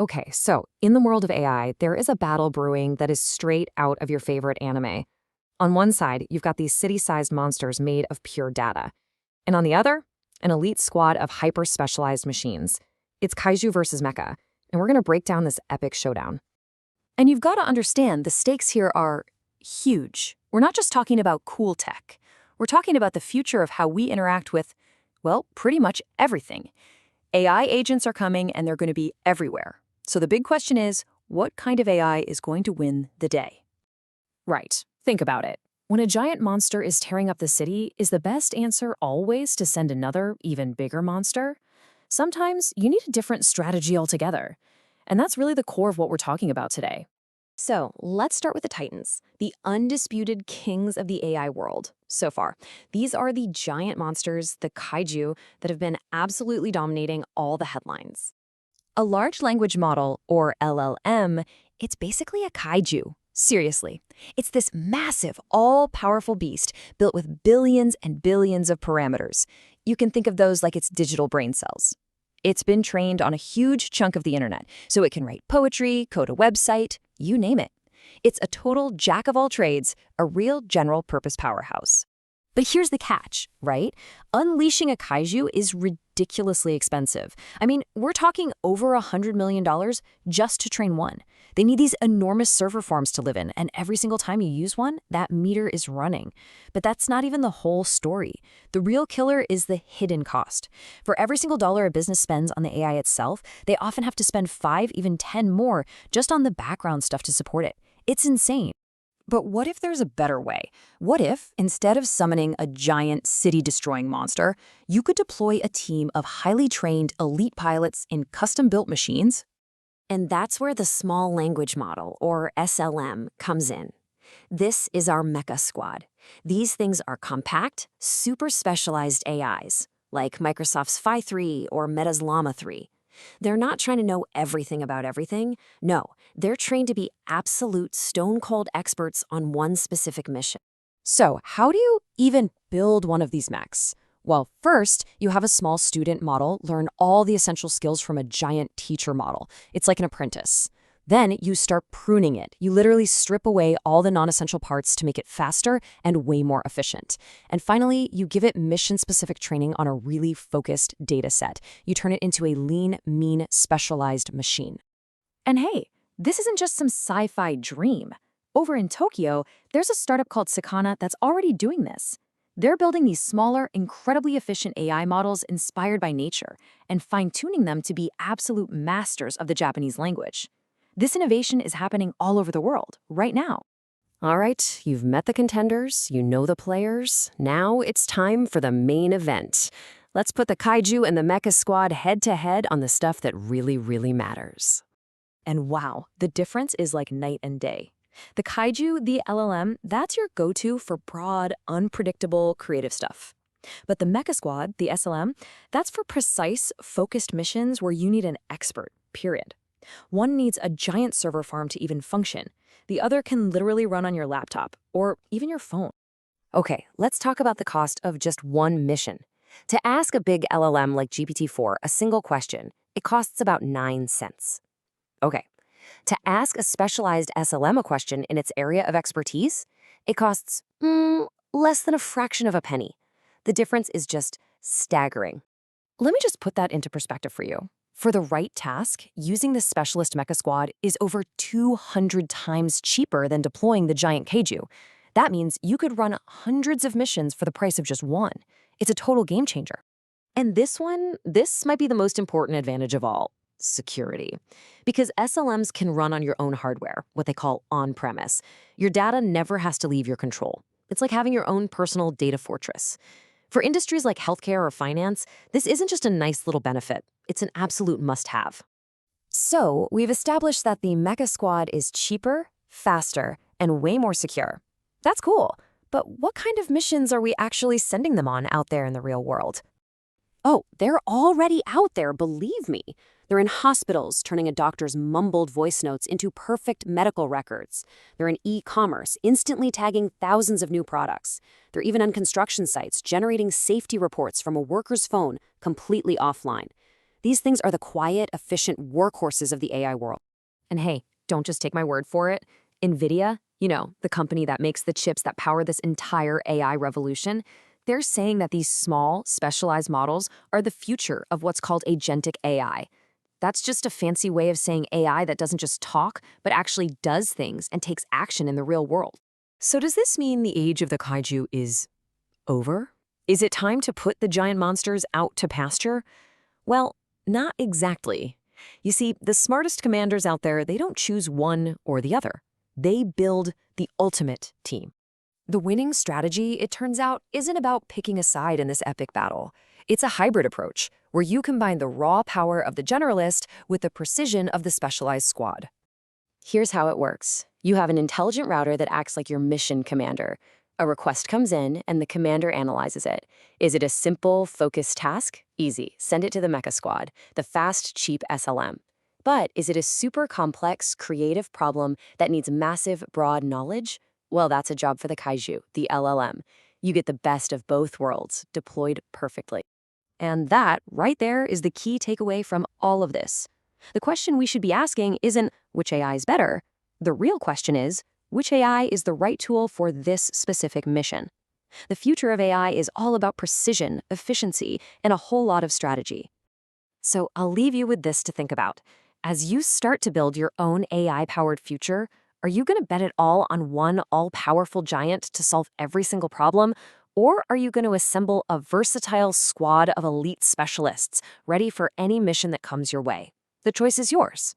Okay, so in the world of AI, there is a battle brewing that is straight out of your favorite anime. On one side, you've got these city-sized monsters made of pure data. And on the other, an elite squad of hyper-specialized machines. It's Kaiju versus Mecha, and we're going to break down this epic showdown. And you've got to understand the stakes here are huge. We're not just talking about cool tech. We're talking about the future of how we interact with, well, pretty much everything. AI agents are coming and they're going to be everywhere. So the big question is, what kind of AI is going to win the day? Right, think about it. When a giant monster is tearing up the city, is the best answer always to send another, even bigger monster? Sometimes you need a different strategy altogether. And that's really the core of what we're talking about today. So let's start with the Titans, the undisputed kings of the AI world so far. These are the giant monsters, the Kaiju, that have been absolutely dominating all the headlines. A large language model, or LLM, it's basically a Kaiju. Seriously. It's this massive, all-powerful beast built with billions and billions of parameters. You can think of those like its digital brain cells. It's been trained on a huge chunk of the internet, so it can write poetry, code a website, you name it. It's a total jack of all trades, a real general-purpose powerhouse. But here's the catch, right? Unleashing a Kaiju is ridiculously expensive. I mean, we're talking over $100 million just to train one. They need these enormous server farms to live in, and every single time you use one, that meter is running. But that's not even the whole story. The real killer is the hidden cost. For every single dollar a business spends on the AI itself, they often have to spend 5, even 10 more just on the background stuff to support it. It's insane. But what if there's a better way? What if, instead of summoning a giant city-destroying monster, you could deploy a team of highly trained elite pilots in custom-built machines? And that's where the small language model, or SLM, comes in. This is our Mecha squad. These things are compact, super specialized AIs, like Microsoft's Phi 3 or Meta's Llama 3. They're not trying to know everything about everything. No, they're trained to be absolute stone-cold experts on one specific mission. So how do you even build one of these mechs? Well, first, you have a small student model learn all the essential skills from a giant teacher model. It's like an apprentice. Then you start pruning it. You literally strip away all the non-essential parts to make it faster and way more efficient. And finally, you give it mission-specific training on a really focused data set. You turn it into a lean, mean, specialized machine. And hey, this isn't just some sci-fi dream. Over in Tokyo, there's a startup called Sakana that's already doing this. They're building these smaller, incredibly efficient AI models inspired by nature and fine-tuning them to be absolute masters of the Japanese language. This innovation is happening all over the world, right now. All right, you've met the contenders, you know the players. Now it's time for the main event. Let's put the Kaiju and the Mecha squad head-to-head on the stuff that really, really matters. And wow, the difference is like night and day. The Kaiju, the LLM, that's your go-to for broad, unpredictable, creative stuff. But the Mecha Squad, the SLM, that's for precise, focused missions where you need an expert, period. One needs a giant server farm to even function. The other can literally run on your laptop, or even your phone. Okay, let's talk about the cost of just one mission. To ask a big LLM like GPT-4 a single question, it costs about 9 cents. Okay. To ask a specialized SLM a question in its area of expertise, it costs less than a fraction of a penny. The difference is just staggering. Let me just put that into perspective for you. For the right task, using the specialist Mecha squad is over 200 times cheaper than deploying the giant Kaiju. That means you could run hundreds of missions for the price of just one. It's a total game changer. And this might be the most important advantage of all. Security. Because SLMs can run on your own hardware, what they call on-premise. Your data never has to leave your control. It's like having your own personal data fortress. For industries like healthcare or finance, this isn't just a nice little benefit. It's an absolute must-have. So, we've established that the Mecha Squad is cheaper, faster, and way more secure. That's cool. But what kind of missions are we actually sending them on out there in the real world? Oh, they're already out there, believe me. They're in hospitals, turning a doctor's mumbled voice notes into perfect medical records. They're in e-commerce, instantly tagging thousands of new products. They're even on construction sites, generating safety reports from a worker's phone, completely offline. These things are the quiet, efficient workhorses of the AI world. And hey, don't just take my word for it. NVIDIA, the company that makes the chips that power this entire AI revolution, they're saying that these small, specialized models are the future of what's called agentic AI. That's just a fancy way of saying AI that doesn't just talk, but actually does things and takes action in the real world. So does this mean the age of the kaiju is over? Is it time to put the giant monsters out to pasture? Well, not exactly. You see, the smartest commanders out there, they don't choose one or the other. They build the ultimate team. The winning strategy, it turns out, isn't about picking a side in this epic battle. It's a hybrid approach, where you combine the raw power of the generalist with the precision of the specialized squad. Here's how it works. You have an intelligent router that acts like your mission commander. A request comes in, and the commander analyzes it. Is it a simple, focused task? Easy. Send it to the Mecha squad, the fast, cheap SLM. But is it a super complex, creative problem that needs massive, broad knowledge? Well, that's a job for the Kaiju, the LLM. You get the best of both worlds, deployed perfectly. And that, right there, is the key takeaway from all of this. The question we should be asking isn't which AI is better. The real question is, which AI is the right tool for this specific mission? The future of AI is all about precision, efficiency, and a whole lot of strategy. So I'll leave you with this to think about. As you start to build your own AI-powered future, are you going to bet it all on one all-powerful giant to solve every single problem? Or are you going to assemble a versatile squad of elite specialists ready for any mission that comes your way? The choice is yours.